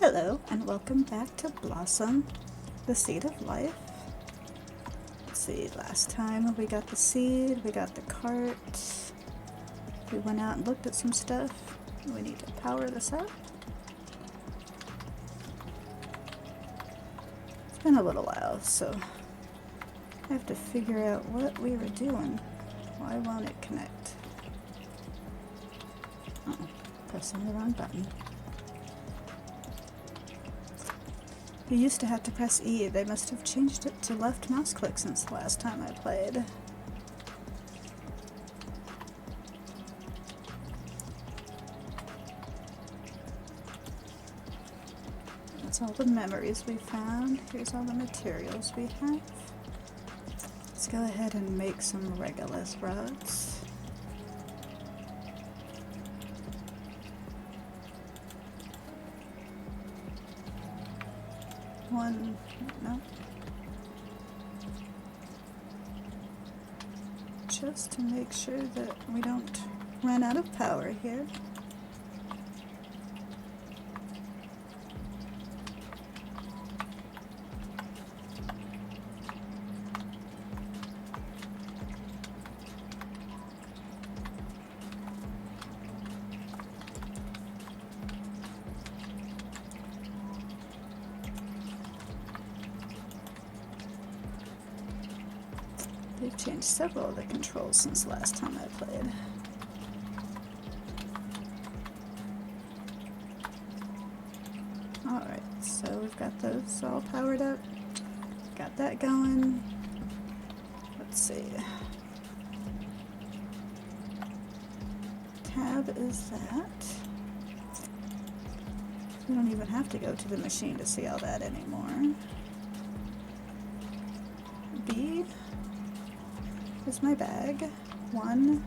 Hello and welcome back to Blossom, the Seed of Life. Let's see, last time we got the seed, we got the cart, we went out and looked at some stuff. We need to power this up. It's been a little while, so I have to figure out what we were doing. Why won't it connect? Oh, pressing the wrong button. You used to have to press E. They must have changed it to left mouse click since the last time I played. That's all the memories we found. Here's all the materials we have. Let's go ahead and make some Regulus rods. One, no. Just to make sure that we don't run out of power here. They've changed several of the controls since the last time I played. Alright, so we've got those all powered up. Got that going. Let's see. Tab is that. We don't even have to go to the machine to see all that anymore. B is my bag. 1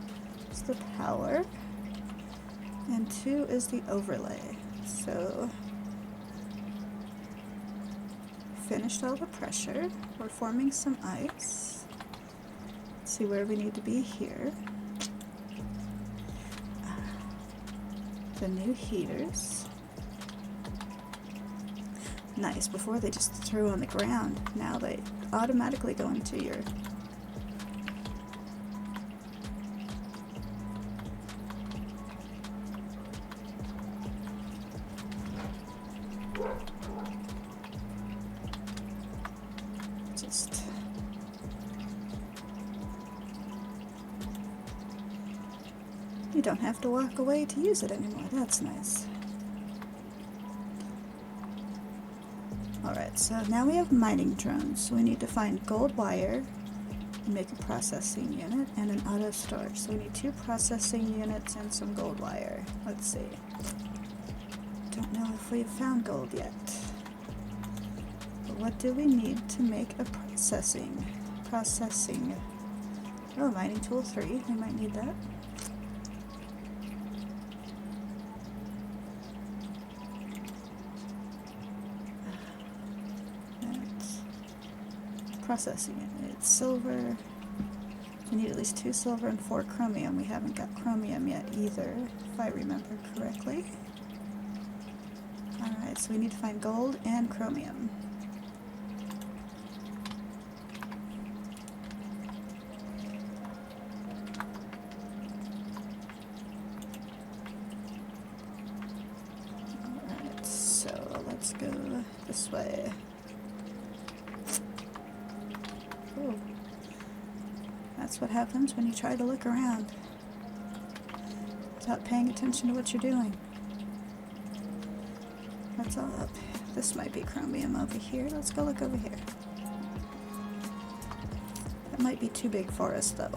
is the power, and 2 is the overlay. So finished all the pressure. We're forming some ice. Let's see where we need to be here. The new heaters. Nice. Before they just threw on the ground. Now they automatically go into your you don't have to walk away to use it anymore. That's nice. Alright, so now we have mining drones. So we need to find gold wire and make a processing unit and an auto storage. So we need 2 processing units and some gold wire. Let's see. Don't know if we've found gold yet. But what do we need to make a processing? Oh, mining tool 3. We might need that. Processing it. It's silver. We need at least 2 silver and 4 chromium. We haven't got chromium yet either, if I remember correctly. Alright, so we need to find gold and chromium. Alright, so let's go this way. Ooh. That's what happens when you try to look around without paying attention to what you're doing. That's all up. This might be chromium over here. Let's go look over here. That might be too big for us though.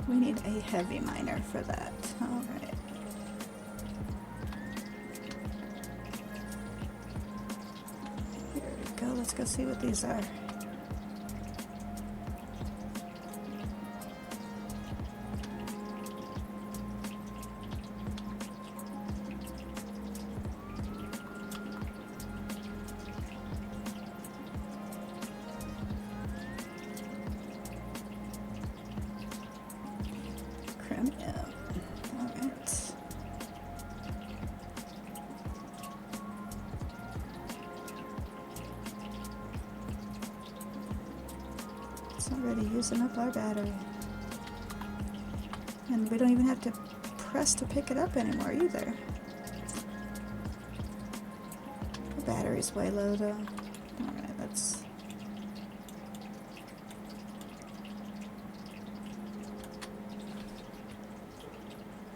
We need a heavy miner for that. Alright. Here we go. Let's go see what these are. It's already using up our battery. And we don't even have to press to pick it up anymore either. The battery's way low though. Alright, let's...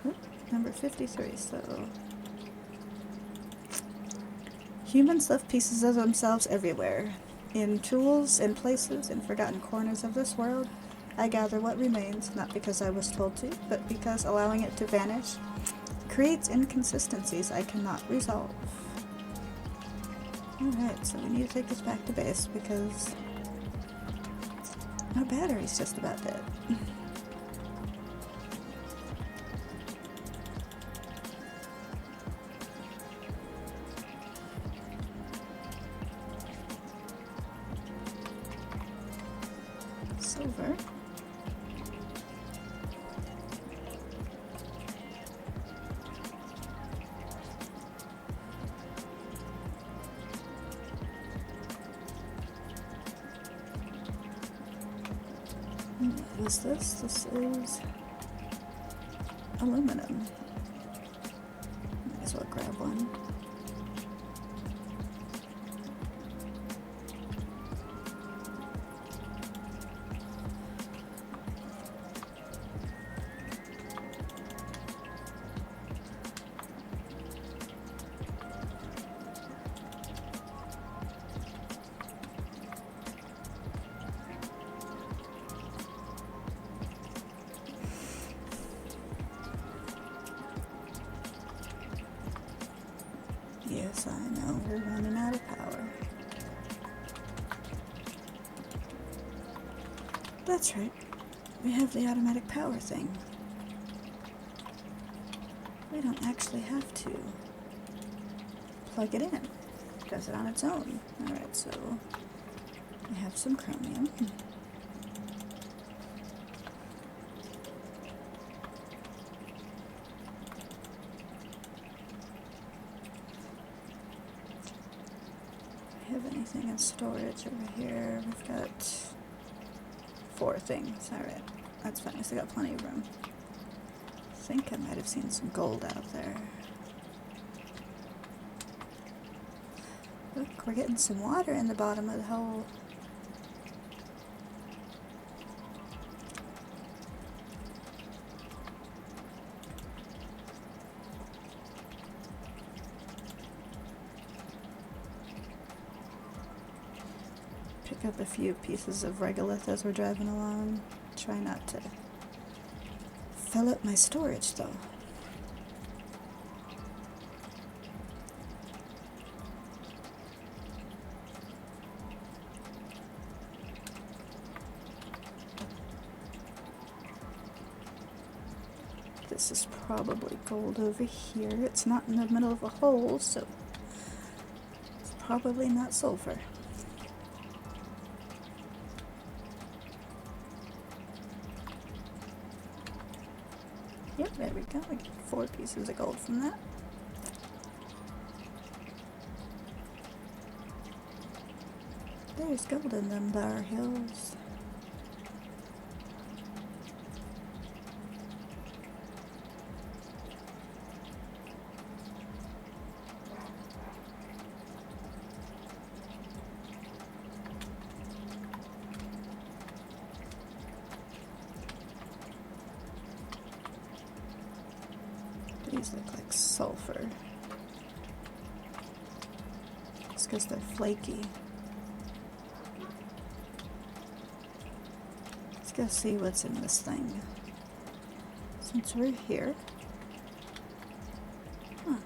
Oop, number 53, so... Humans left pieces of themselves everywhere. In tools, in places, in forgotten corners of this world. I gather what remains, not because I was told to, but because allowing it to vanish creates inconsistencies I cannot resolve. Alright, so we need to take this back to base because our battery's just about dead. Silver. What is this? This is aluminum. Might as well grab one. Yes, I know, we're running out of power. That's right, we have the automatic power thing. We don't actually have to plug it in. It does it on its own. Alright, so we have some chromium. Have anything in storage over here? We've got 4 things. Alright, that's fine. We still got plenty of room. I think I might have seen some gold out there. Look, we're getting some water in the bottom of the hole. Pick up a few pieces of regolith as we're driving along. Try not to fill up my storage though. This is probably gold over here. It's not in the middle of a hole, so it's probably not sulfur. Yep, there we go. We get 4 pieces of gold from that. There's gold in them there hills. These look like sulfur. It's because they're flaky. Let's go see what's in this thing. Since we're here. Huh.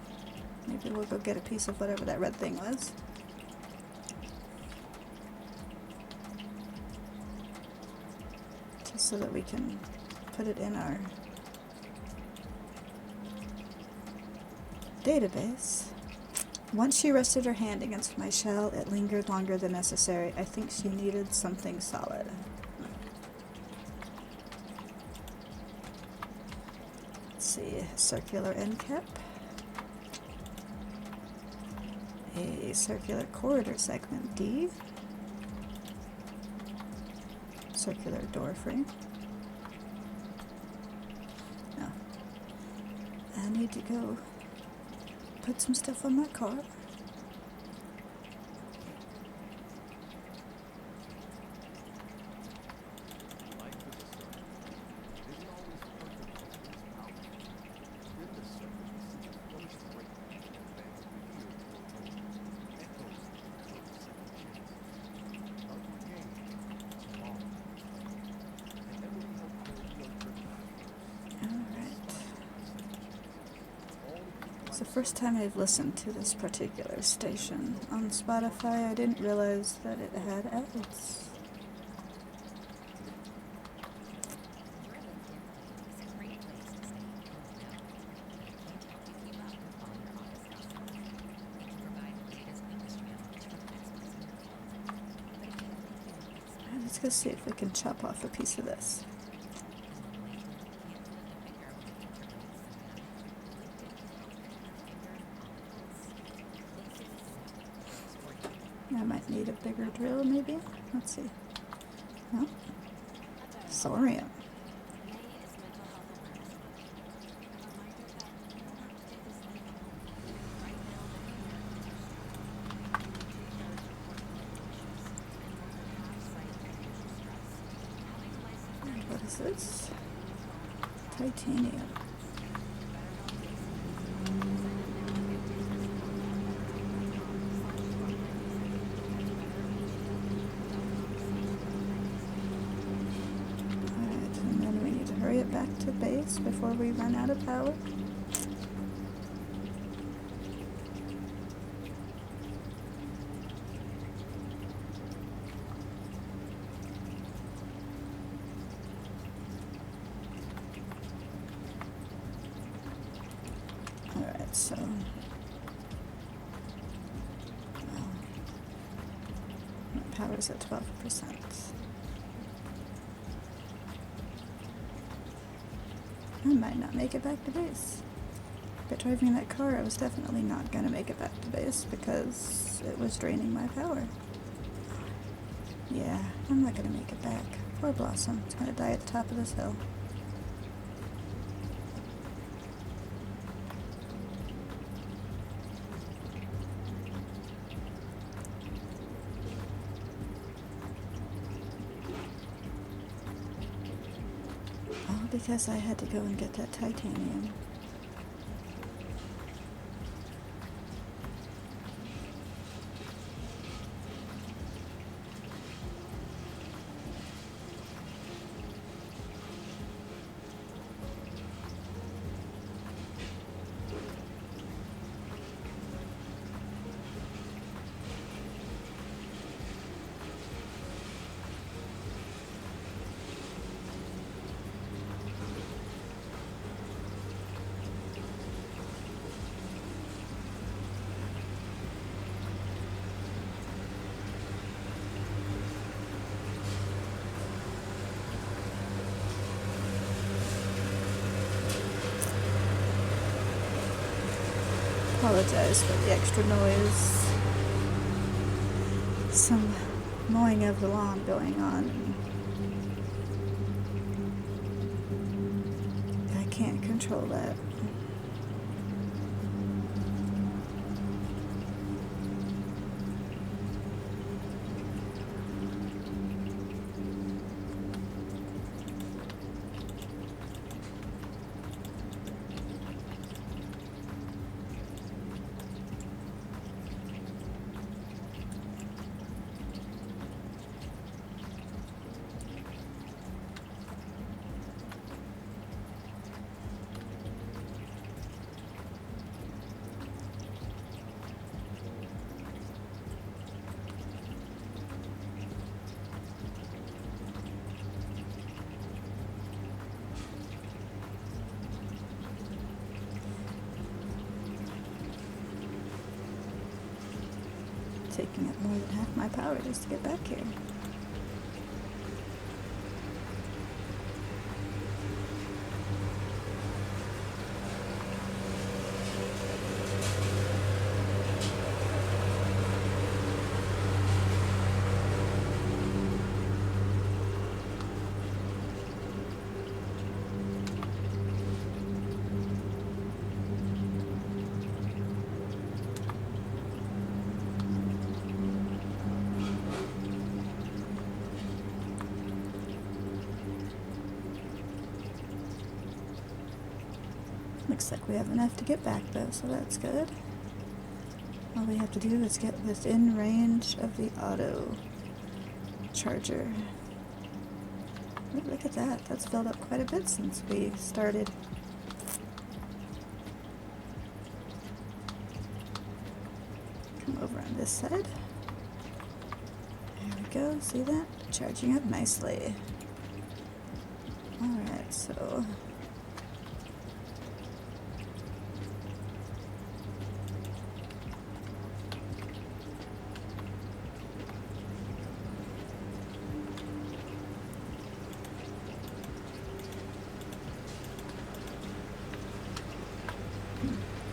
Maybe we'll go get a piece of whatever that red thing was. Just so that we can put it in our database. Once she rested her hand against my shell, it lingered longer than necessary. I think she needed something solid. Let's see, circular end cap. A circular corridor segment D. circular door frame. No. I need to go put some stuff on my car. It's the first time I've listened to this particular station on Spotify. I didn't realize that it had ads. Let's go see if we can chop off a piece of this. I might need a bigger drill, maybe? Let's see. No? Thorium. And what is this? Titanium. Back to base before we run out of power. Alright, so my power's at 12%. I might not make it back to base. But driving that car, I was definitely not going to make it back to base because it was draining my power. Yeah, I'm not going to make it back. Poor Blossom. It's going to die at the top of this hill. Because I had to go and get that titanium. Apologize for the extra noise. Some mowing of the lawn going on. I can't control that. Taking up more than half my power just to get back here. Looks like we have enough to get back though, so that's good. All we have to do is get within range of the auto charger. Ooh, look at that. That's filled up quite a bit since we started. Come over on this side. There we go. See that? Charging up nicely. Alright, so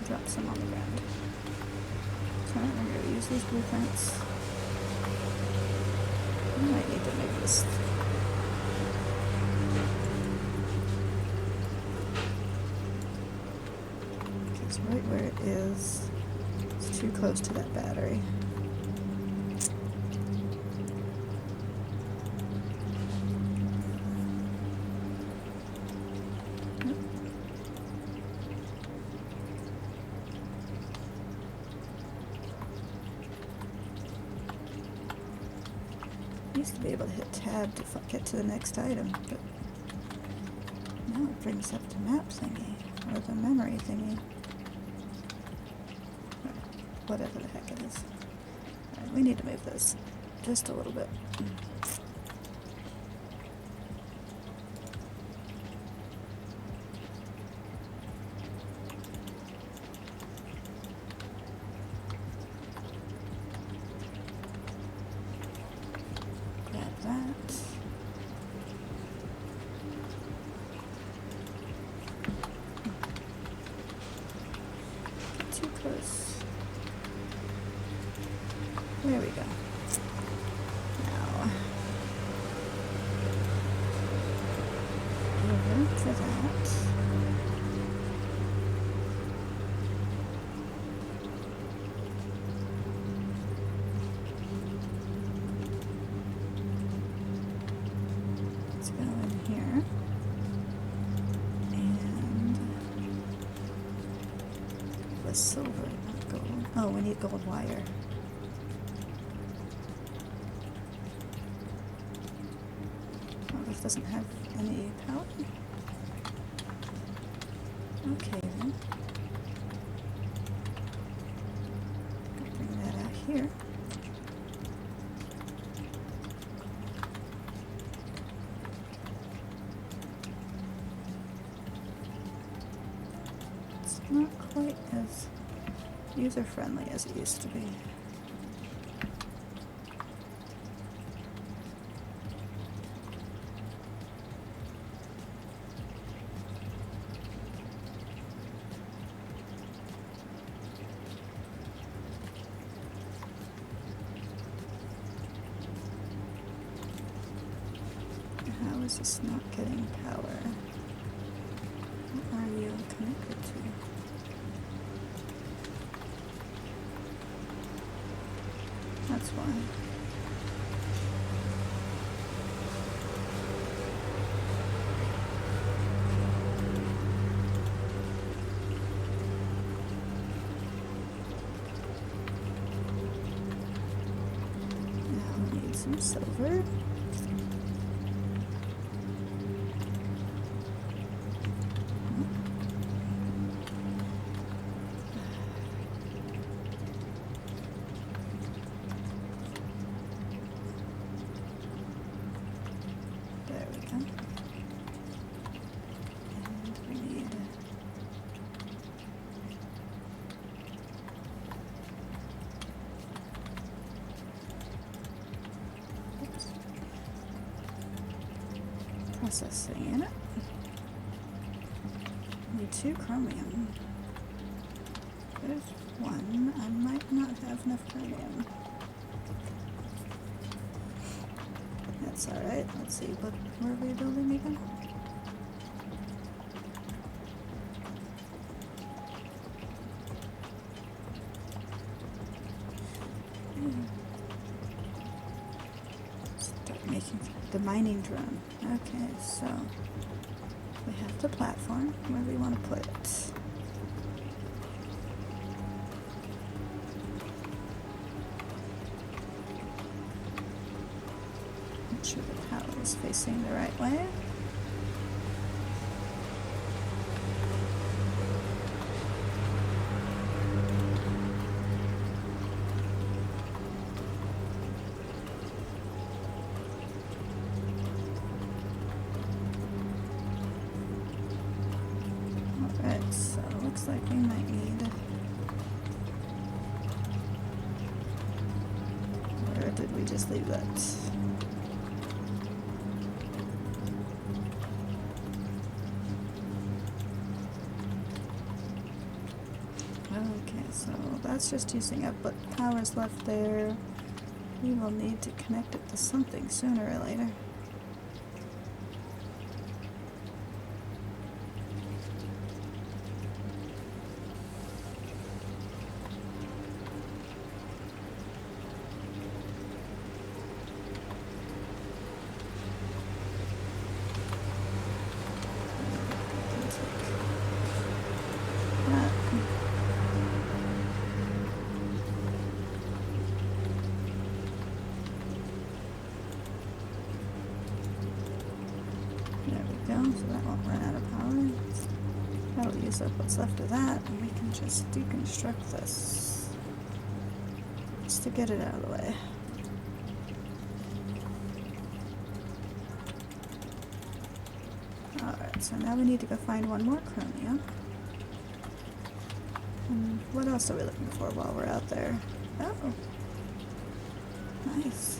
drop some on the ground. So I'm going to use these blueprints. I might need to move this. It's right where it is. It's too close to that battery. Used to be able to hit tab to get to the next item, but now it brings up the map thingy, or the memory thingy. Or whatever the heck it is. Alright, we need to move this just a little bit. Too close. There we go. Now, over for that. Let's go in here. Silver, not gold. Oh, we need gold wire. Oh, this doesn't have any power. Okay then. Bring that out here. It's not quite as user-friendly as it used to be. How is this not getting power? What are you connected to? That's why. Now we need some silver. Processing in it. Need 2 chromium. There's 1. I might not have enough chromium. That's alright. Let's see, what were we building again? Start making the mining drone. Okay, so we have the platform. Where do we want to put it? Make sure the power is facing the right way. Alright, so looks like we might need... Or did we just leave that? Okay, so that's just using up what power's left there. We will need to connect it to something sooner or later. So that won't run out of power. That'll use up what's left of that, and we can just deconstruct this just to get it out of the way. Alright, so now we need to go find one more chromium. And what else are we looking for while we're out there? Oh, nice.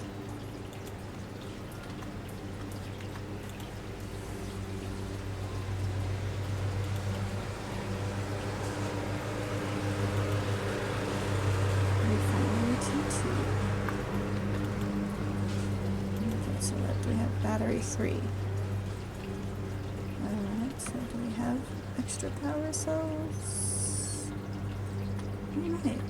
Battery 3. Alright, so do we have extra power cells? We might.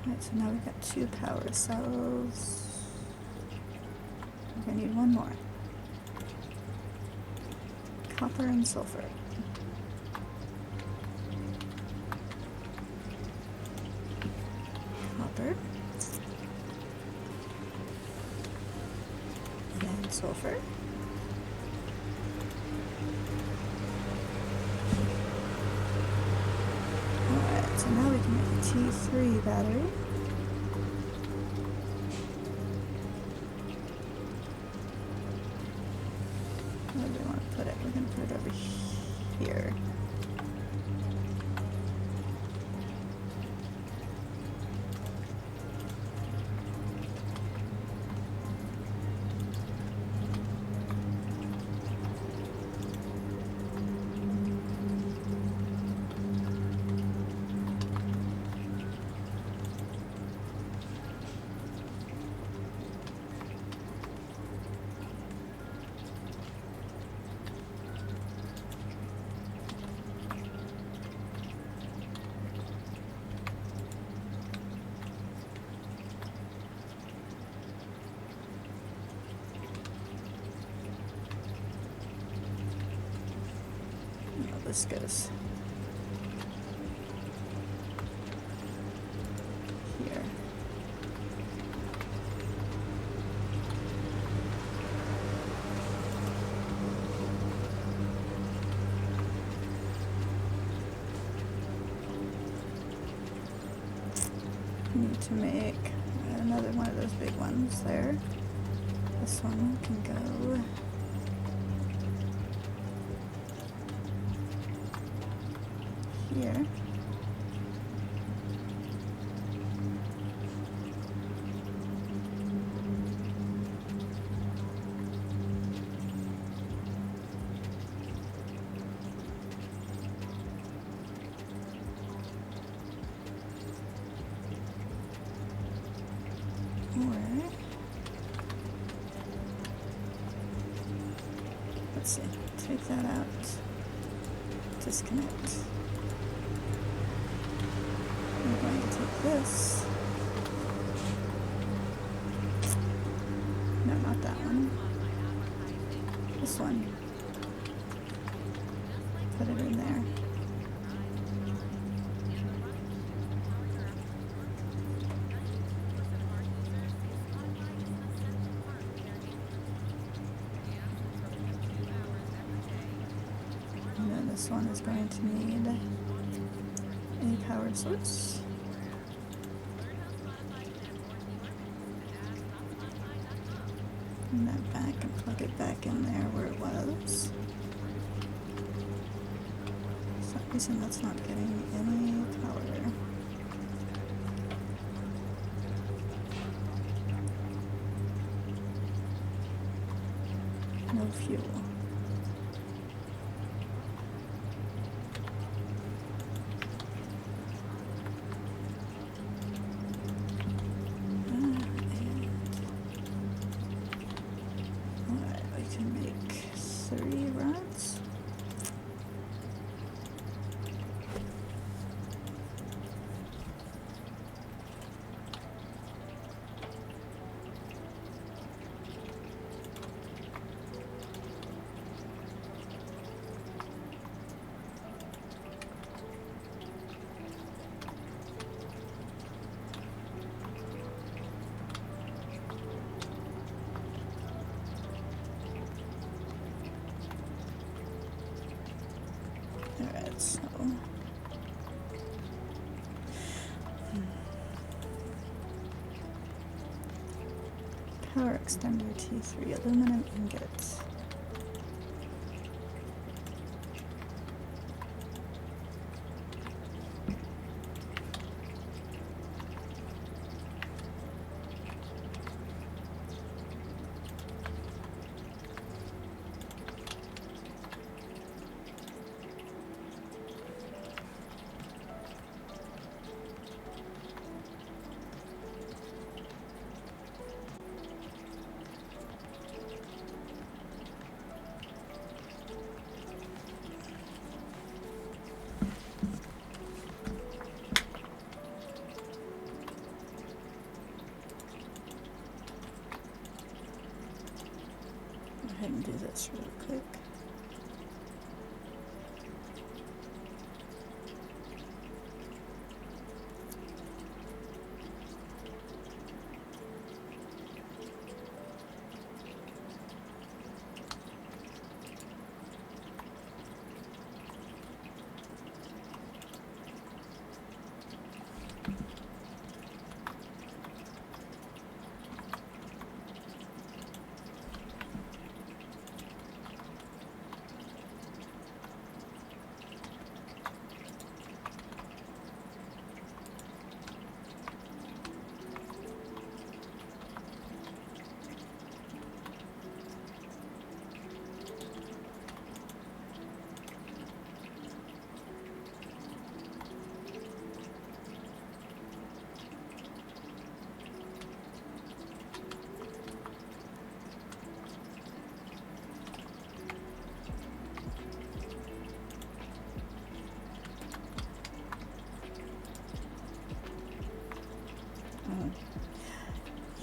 Alright, so now we've got 2 power cells. We're gonna need one more. Copper and sulfur. Copper. And sulfur. Alright, so now we can make a T3 battery. Where do we want to put it? We're going to put it over here. This goes here. Need to make another one of those big ones there. This one can go here. Or let's see, take that out, disconnect. I'm going to take this. No, not that one. This one. Put it in there. And then this one is going to need a power source. Bring that back and plug it back in there where it was. For some reason that's not getting any power. No fuel. Alright, we can make 3 rods. Alright, so power extender T3 aluminum ingots. Go ahead and do this real quick.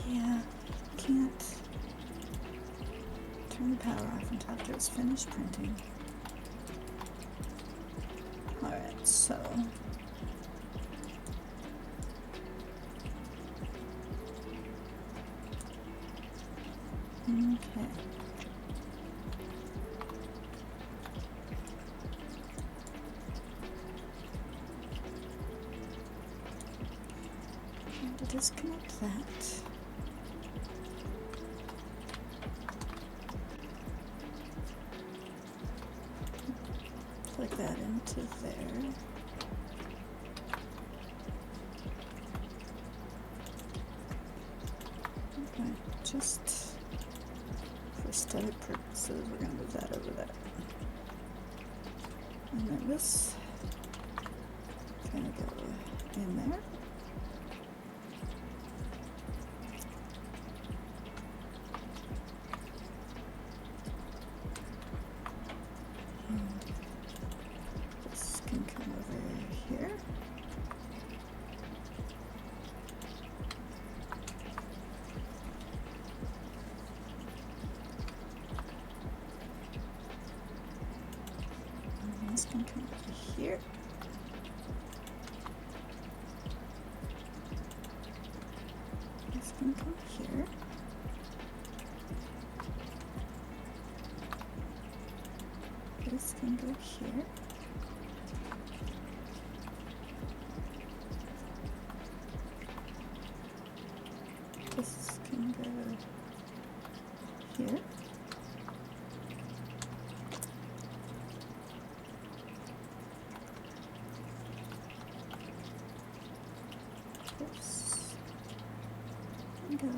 Yeah, can't turn the power off until after it's finished printing. Alright, so okay. Time to disconnect that. Plug that into there. Okay, just for aesthetic purposes, we're going to move that over there. And then this is going to go in there. This can come over here. can come over here. This can come here. This can go here. This can go here. This can go.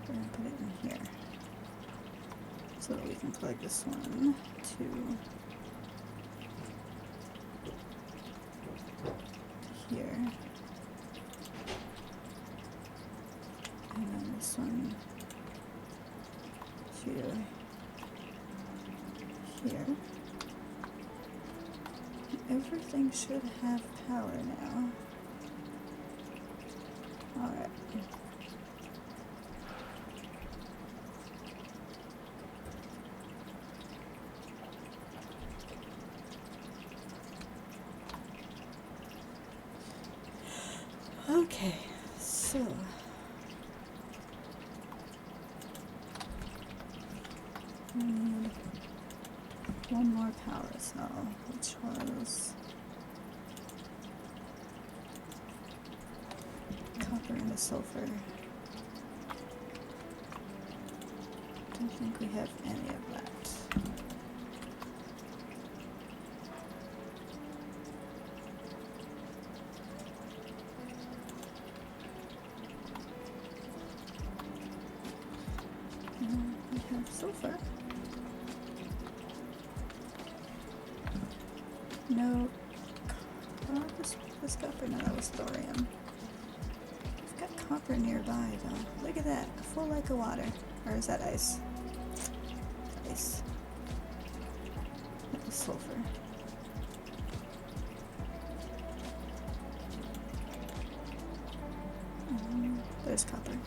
We're gonna put it in here so that we can plug this one to here. And then this one to here. Everything should have power now. Alright. Okay, so we need one more power cell, which was copper and a sulfur. Don't think we have any of that. We have sulfur. No. This copper? No, that was thorium. We've got copper nearby, though. Look at that. A full lake of water. Or is that ice? Ice. That was sulfur. There's copper.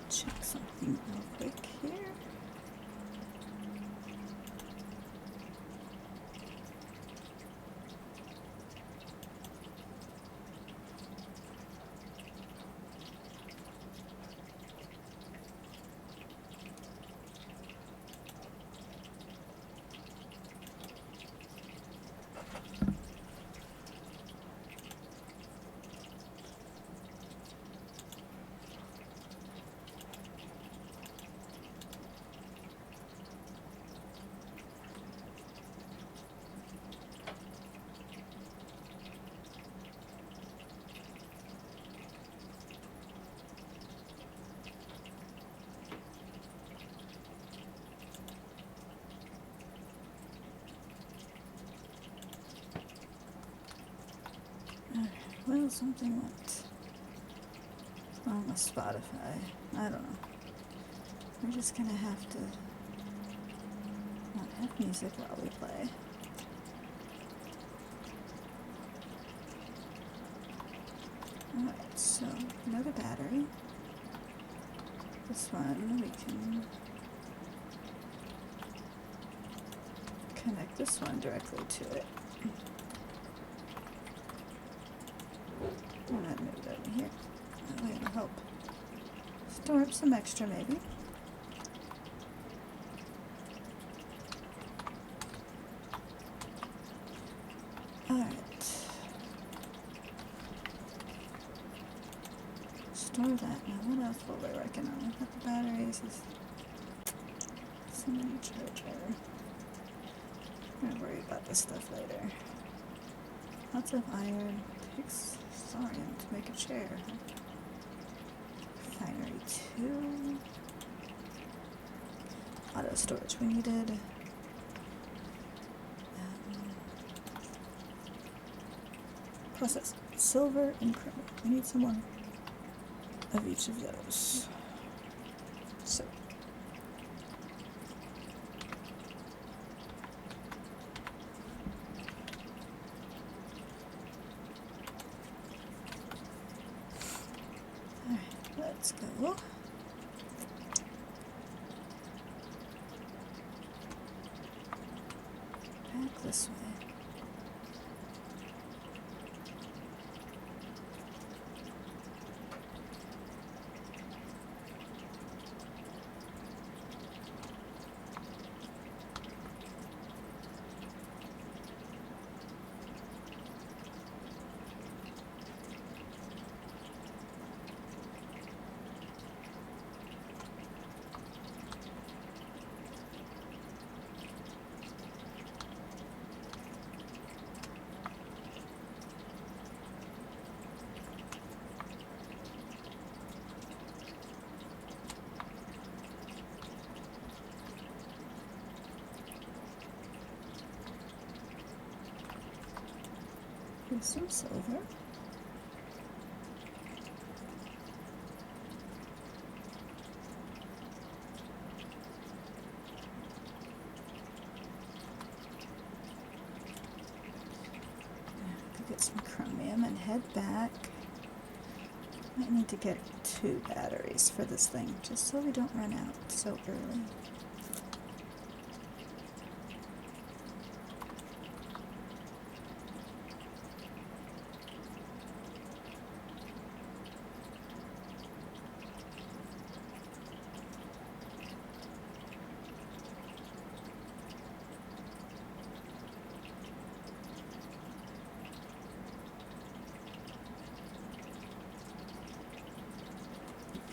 Check something real quick here. Well, something went wrong with Spotify. I don't know. We're just gonna have to not have music while we play. Alright, so another battery. This one we can connect this one directly to it. I'm gonna move that in here. That way it'll help store up some extra, maybe. Alright. Store that. Now, what else were we working on? We've got the batteries. It's many charger. I'm gonna worry about this stuff later. Lots of iron. Takes thorium to make a chair. Refinery 2. Auto storage. We needed process silver and chromium. We need some more of each of those. So alright, let's go. Back this way. Here's some silver. Go get some chromium and head back. Might need to get 2 batteries for this thing, just so we don't run out so early.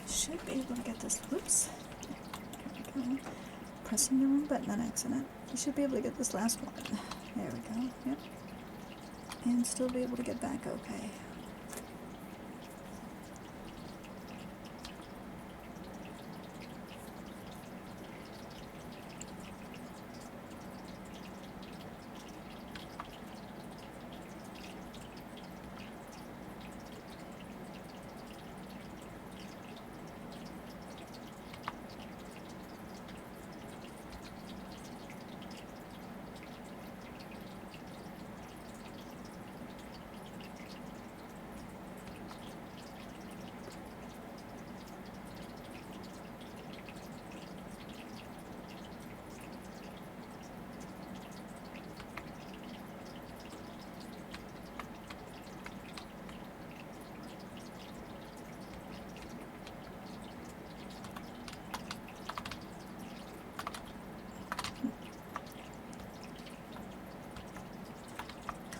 Should be able to get this. Whoops. There we go. Pressing the wrong button on accident. You should be able to get this last one. There we go. Yep. And still be able to get back okay.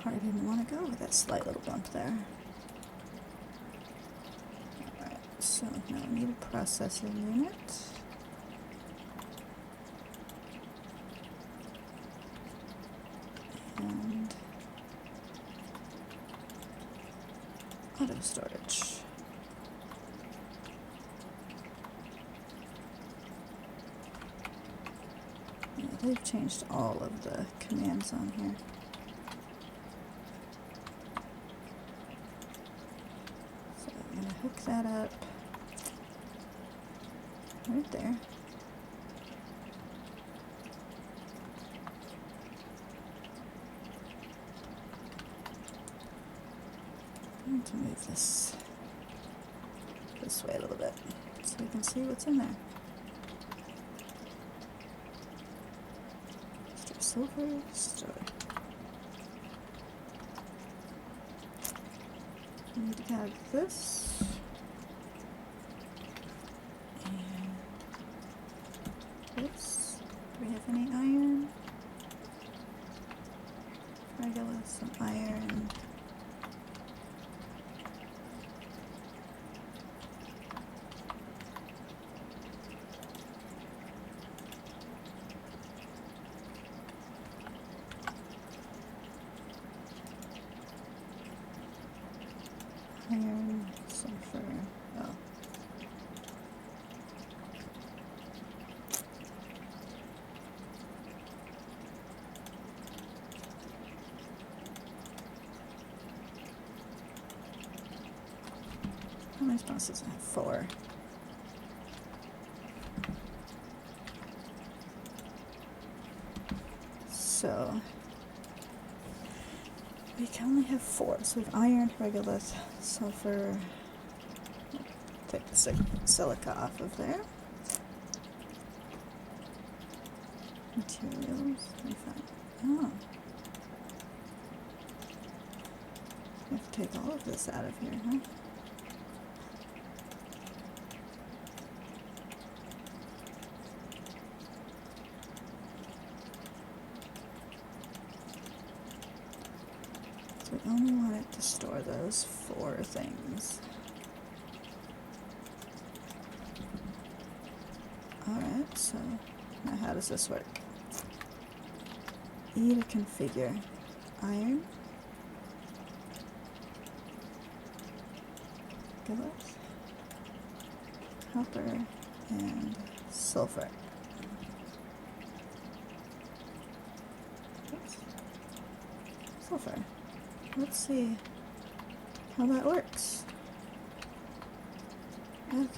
I didn't want to go with that slight little bump there. Alright, so now we need a processing unit. And auto storage. Yeah, they've changed all of the commands on here. Hook that up right there. I'm going to move this way a little bit so you can see what's in there. Store silver, store. We need to have this. This. Do we have any iron? Regular, some iron. This doesn't have 4. So we can only have 4. So we have iron, regolith, sulfur. Take the silica off of there. Materials. We find. Oh. We have to take all of this out of here, huh? So we only want it to store those 4 things. Alright, so now how does this work? E to configure iron, regolith, copper, and sulfur. Oops. Sulfur. Let's see how that works. Okay.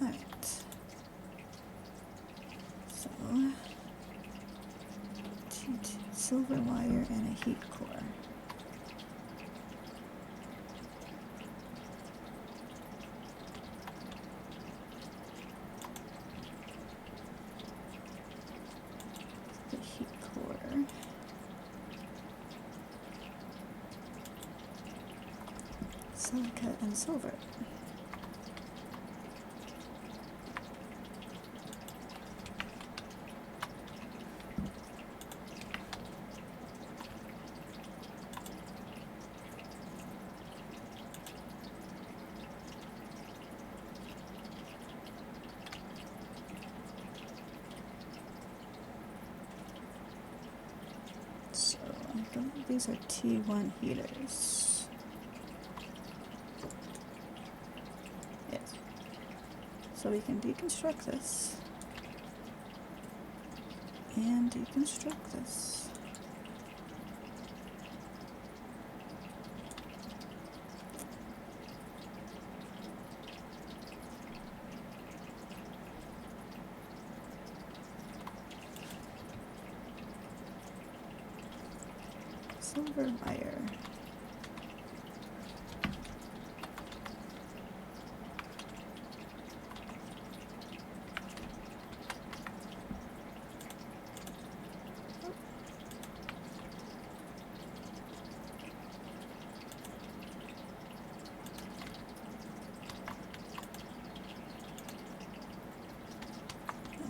Alright, so T2 silver wire and a heat core. The heat core. Silica and silver. So I believe these are T1 heaters. Yes. So we can deconstruct this and deconstruct this. Silver wire.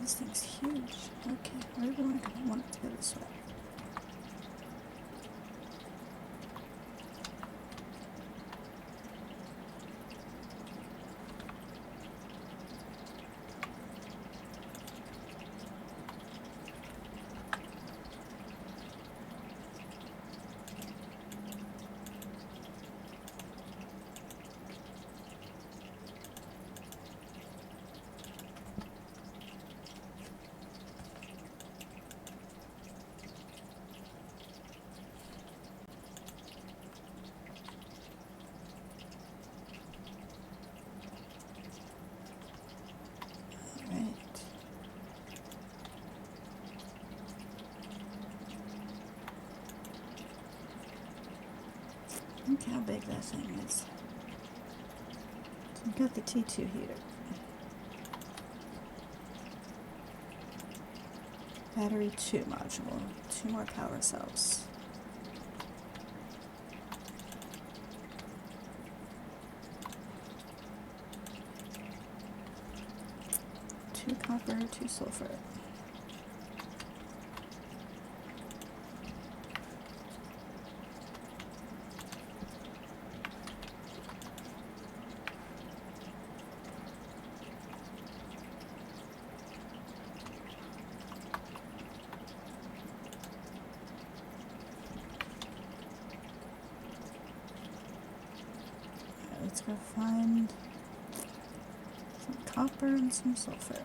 This thing's huge. Okay, where do I want it to go this way? Look how big that thing is. So we've got the T2 heater. Battery 2 module. 2 more power cells. Two copper, 2 sulfur. to find some copper and some sulfur.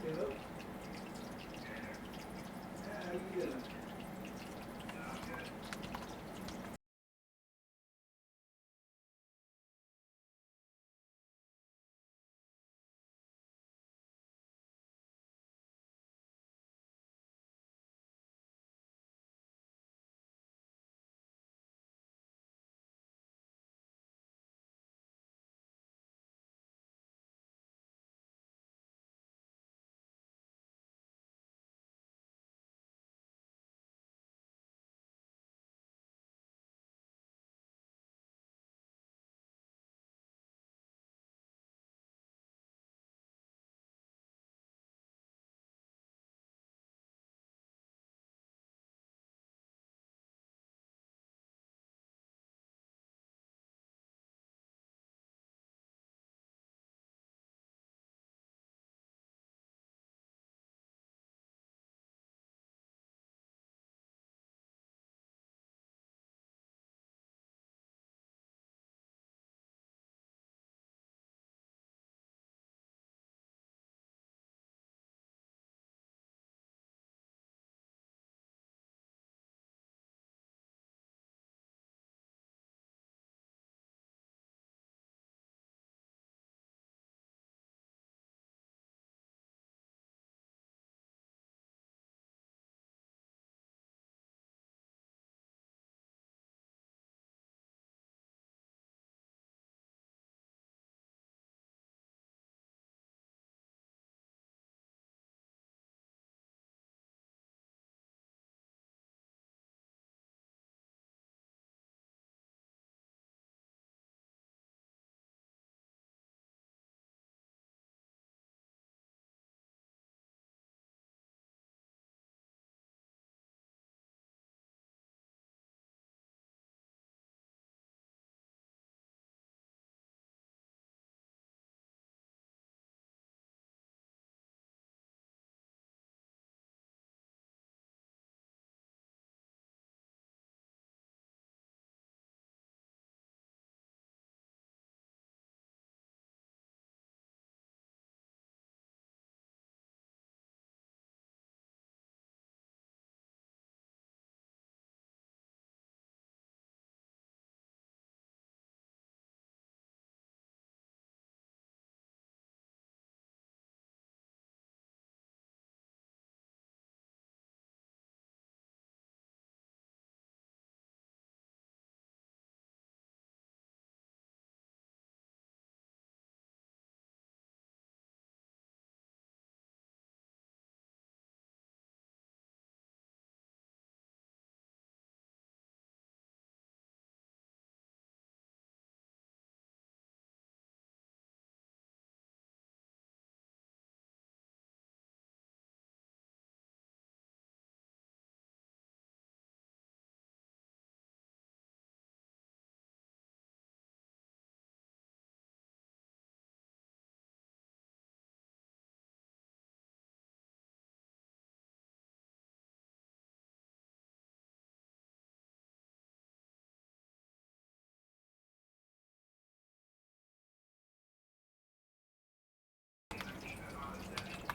Hello?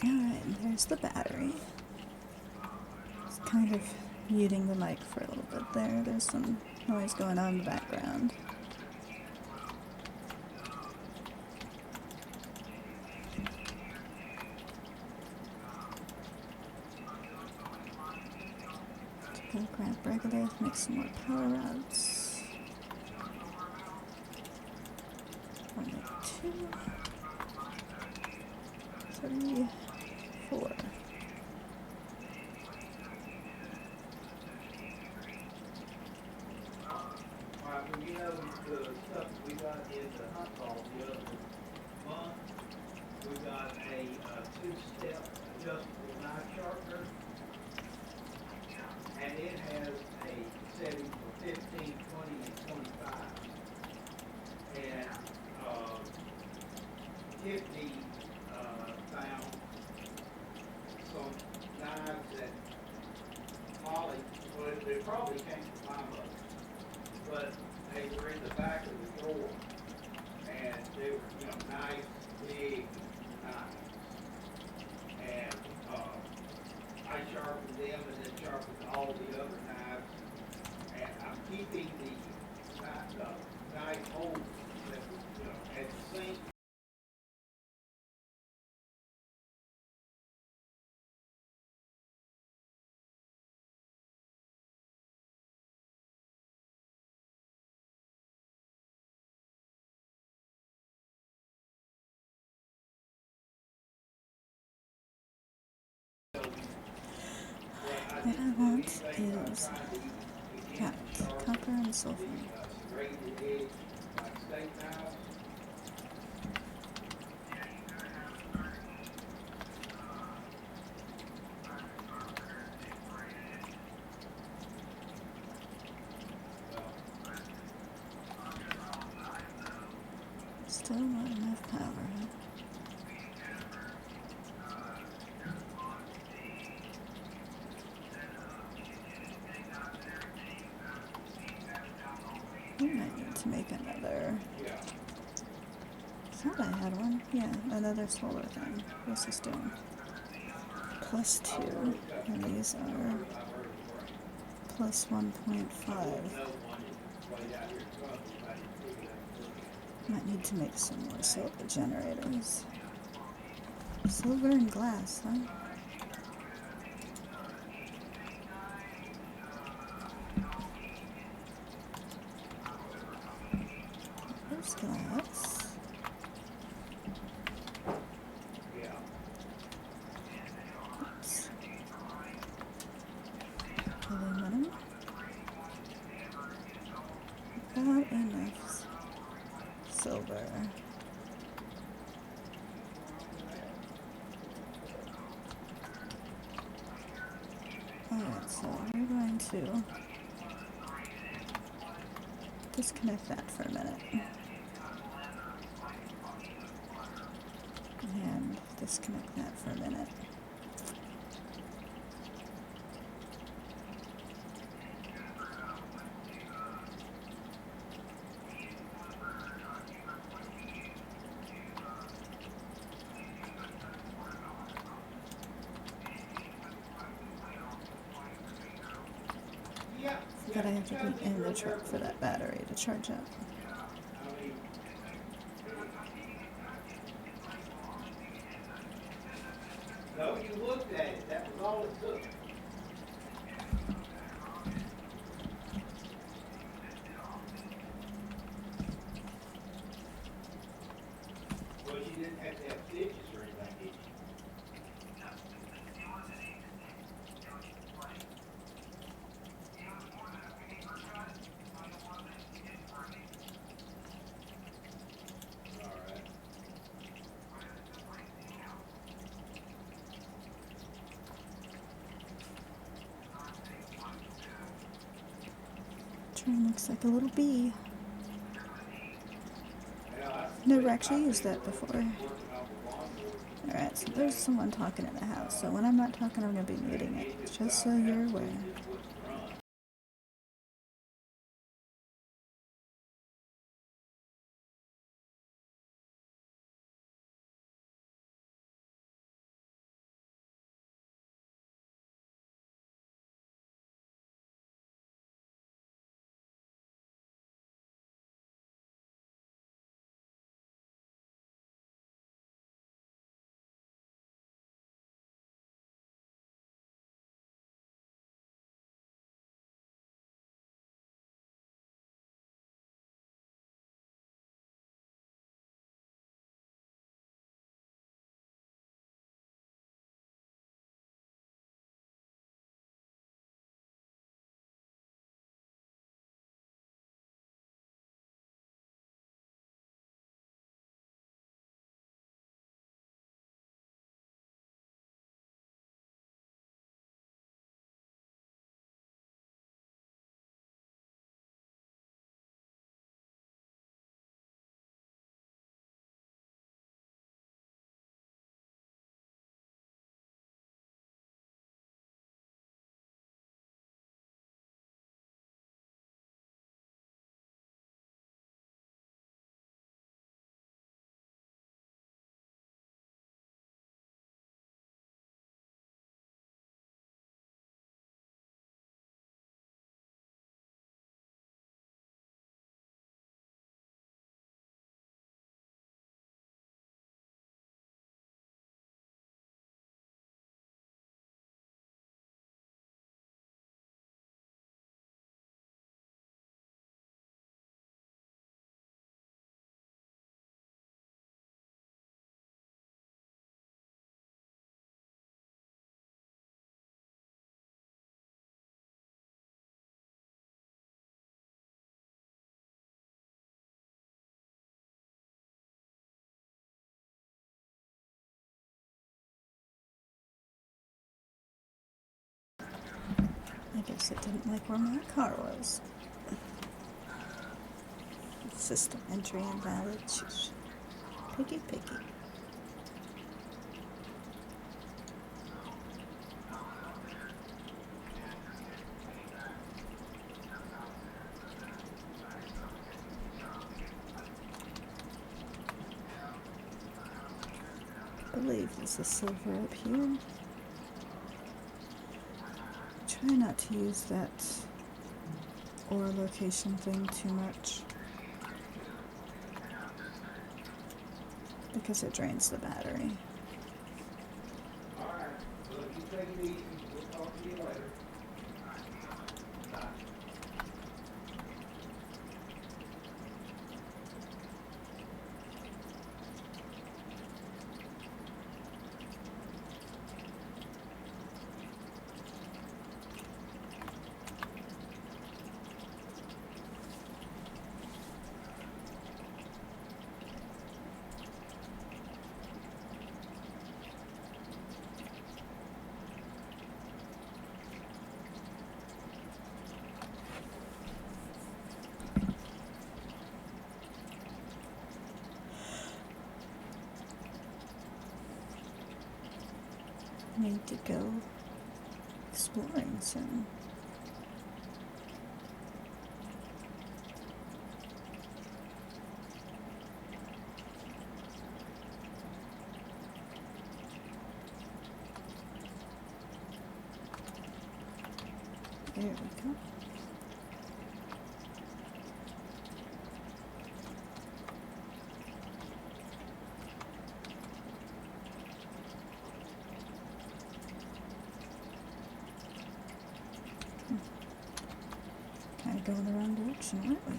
Alright, and there's the battery. It's kind of muting the mic for a little bit there. There's some noise going on in the background. Go grab Regolith, make some more power ups. I'll make 2, 3, 4. Well, you know, the stuff we got in the hunt ball the other month, we got a 2-step adjustable knife sharpener, and it has a setting for 15, 20, and 25. And Tiffany found some knives that Molly, well, they probably came from my mother, but they were in the back of the drawer, and they were, you know, nice, big knives. And I sharpened them and then sharpened all the other knives, and I'm keeping the knife holders that, you know, at the sink. What I want is that copper and sulfur. Still not enough power, huh? We might need to make another. I thought I had one. Yeah, another solar thing. What's this doing? +2. And these are +1.5. Might need to make some more silver generators. Silver and glass, huh? There's glass. Oops. Aluminum. About enough silver. Alright, so we're going to disconnect that for a minute. And disconnect that for a minute. But I have to be in the truck for that battery to charge up. No, you looked at it. That was all it took. Well, you didn't have to have stitches or anything, did you? All right. Train looks like a little bee. Never actually used that before. Alright, so there's someone talking in the house, so when I'm not talking, I'm going to be muting it, just so you're aware. guess it didn't like where my car was. System entry invalid. Sheesh. Picky, picky. I believe there's a silver up here. Try not to use that ore location thing too much, because it drains the battery. Alright, well, you take it easy, we'll talk to you later. Bye. Need to go exploring soon. There we go. Kind of going the wrong direction, aren't we?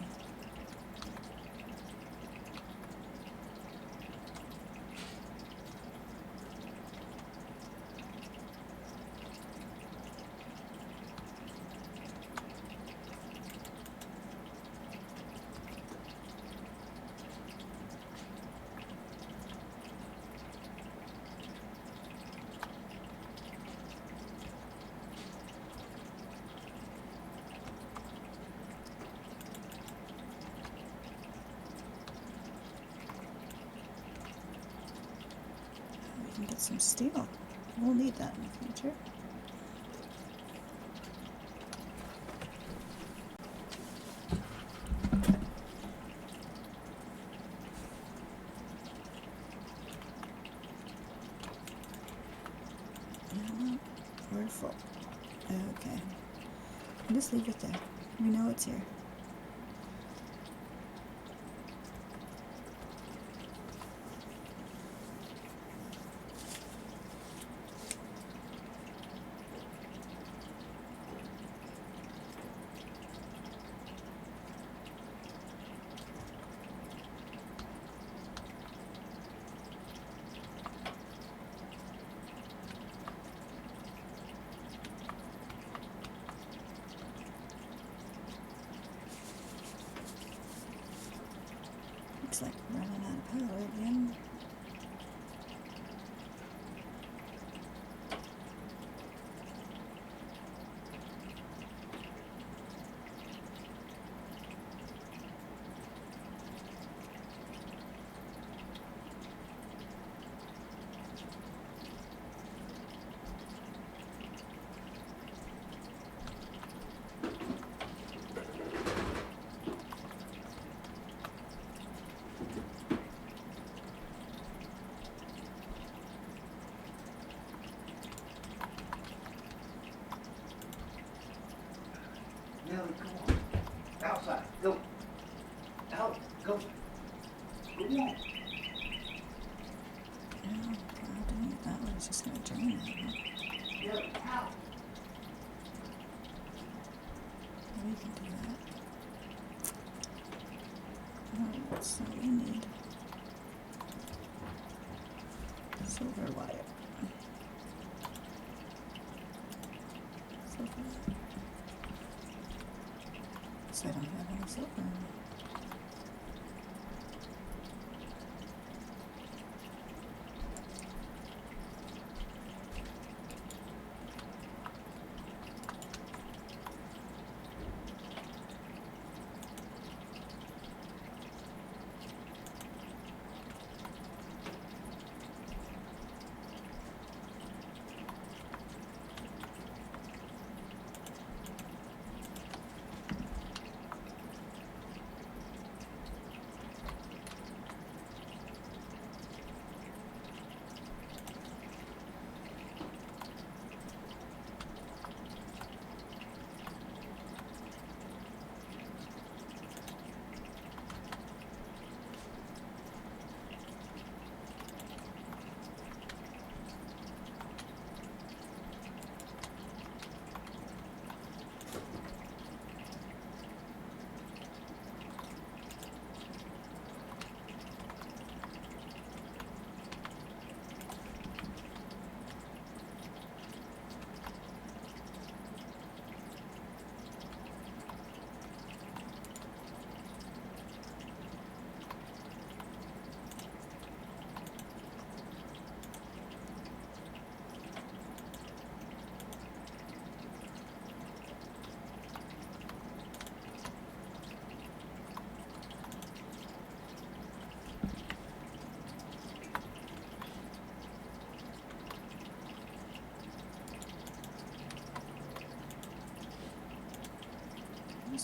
We can get some steel. We'll need that in the future. No, we're full. Okay. Just leave it there. We know it's here. Looks like we're running out of power again. Nelly, come on. Outside, go. Out, go. Go on. Oh, God, dang, that one's just gonna drain that, huh? Nelly, out. We can do that. Alright, so we need silver wire. Silver wire. So I don't have any silver in it.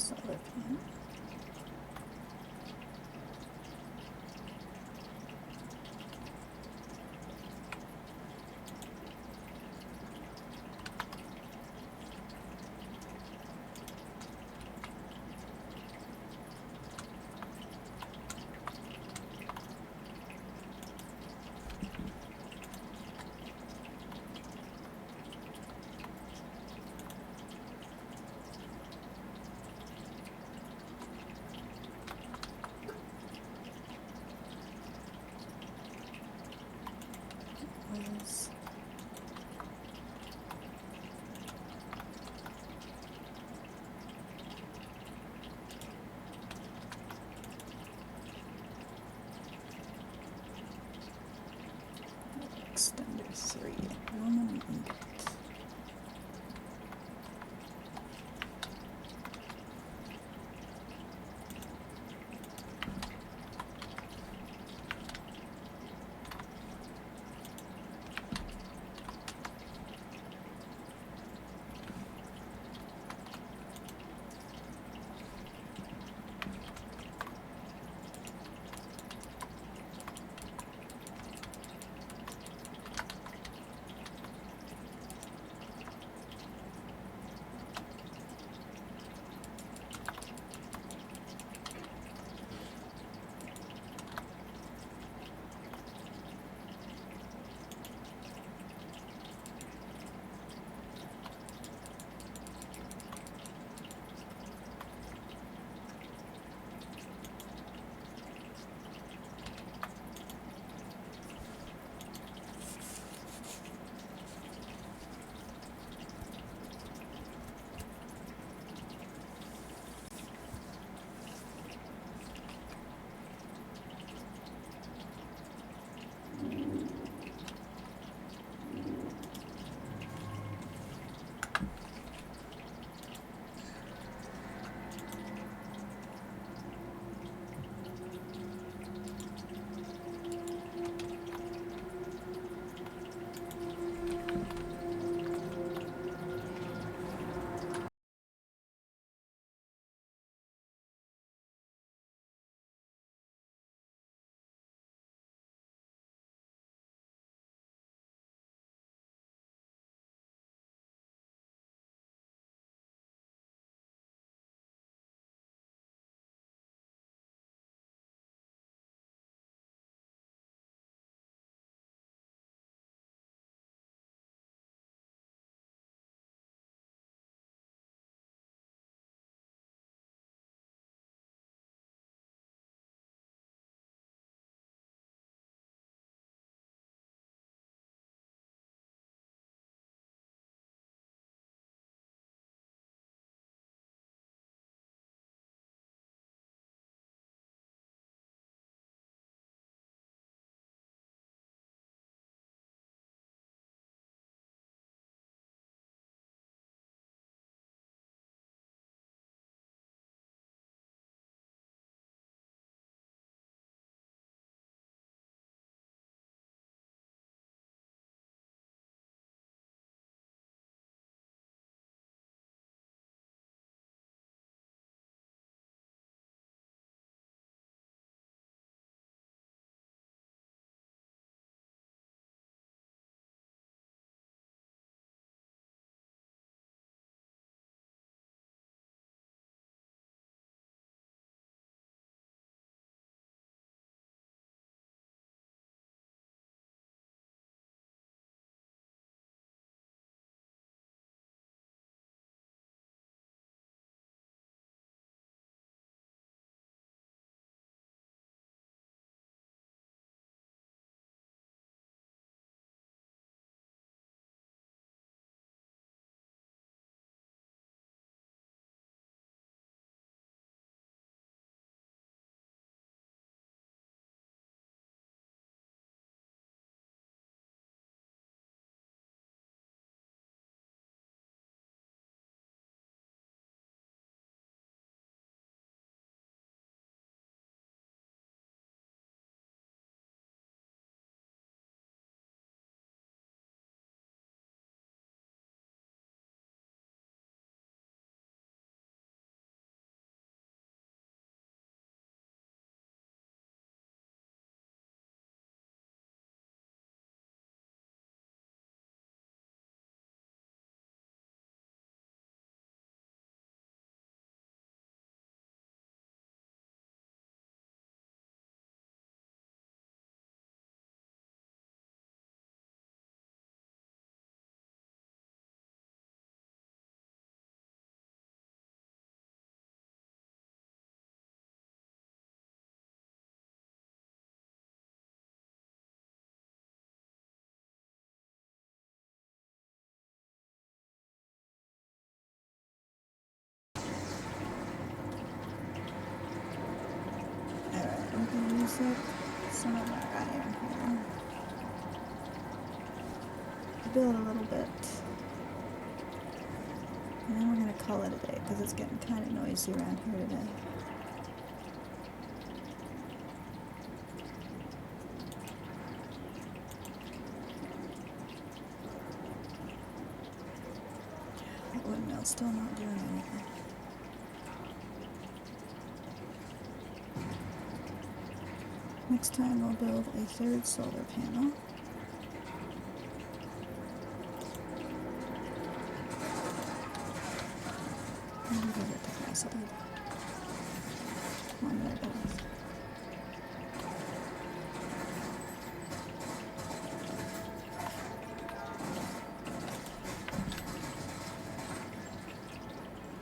solar panel. put some of our iron here. Build a little bit. And then we're going to call it a day because it's getting kind of noisy around here today. That windmill's still not doing anything. Next time we'll build a third solar panel. And we'll give it capacity. One there, both.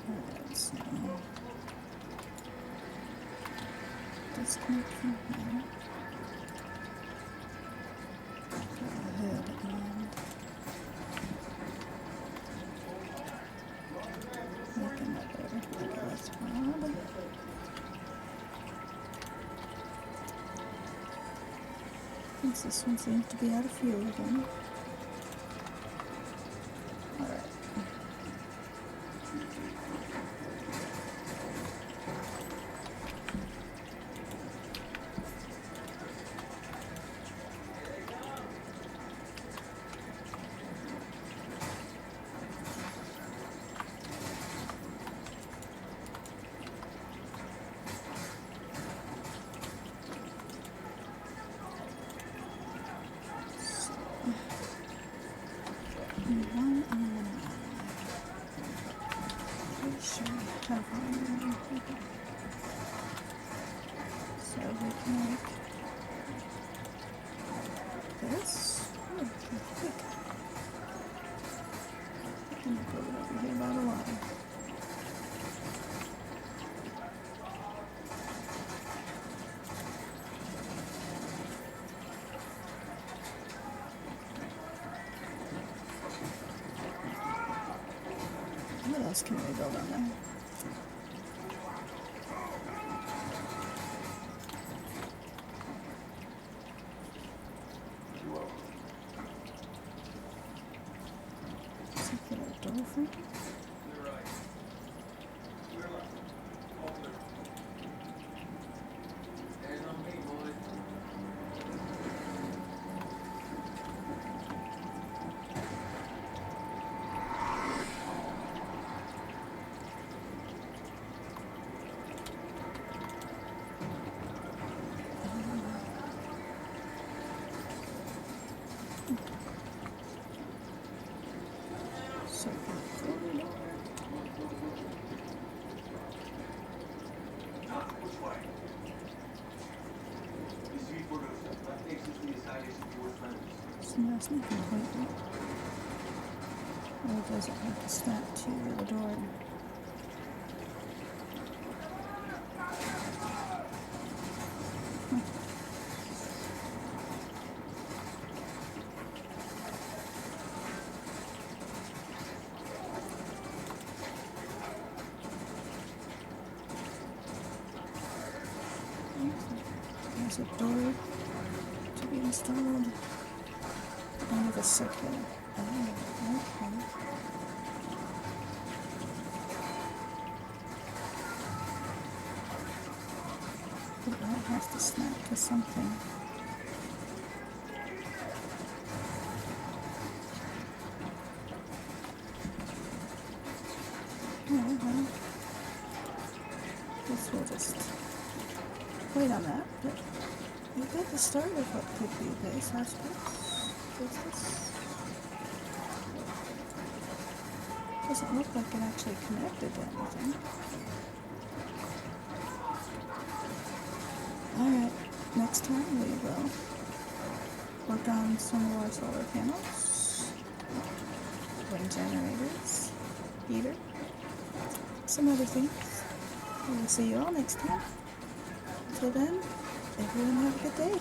Alright, so disconnect from here. Go ahead and make another regolith rod. Since this one seems to be out of fuel again. Alright. One and one. Pretty sure I have one. Okay. So we can make this. Oh, quick. I'm gonna put it over here by the water. What else can we build on there? Circular door frame. Circular corridor. Which way? You see for that takes us to the side is towards Memphis. So that's not completely. Or does it have to snap to the door? There's a door to be installed. One of a circular. Oh, okay. But that has to snap to something. Oh, well. Guess we'll just wait on that, but we got the start of what could be a base, I suppose. What's this? Doesn't look like it actually connected to anything. Alright, next time we will work on some more solar panels, wind generators, heater, some other things. We will see you all next time. Until then, everyone have a good day.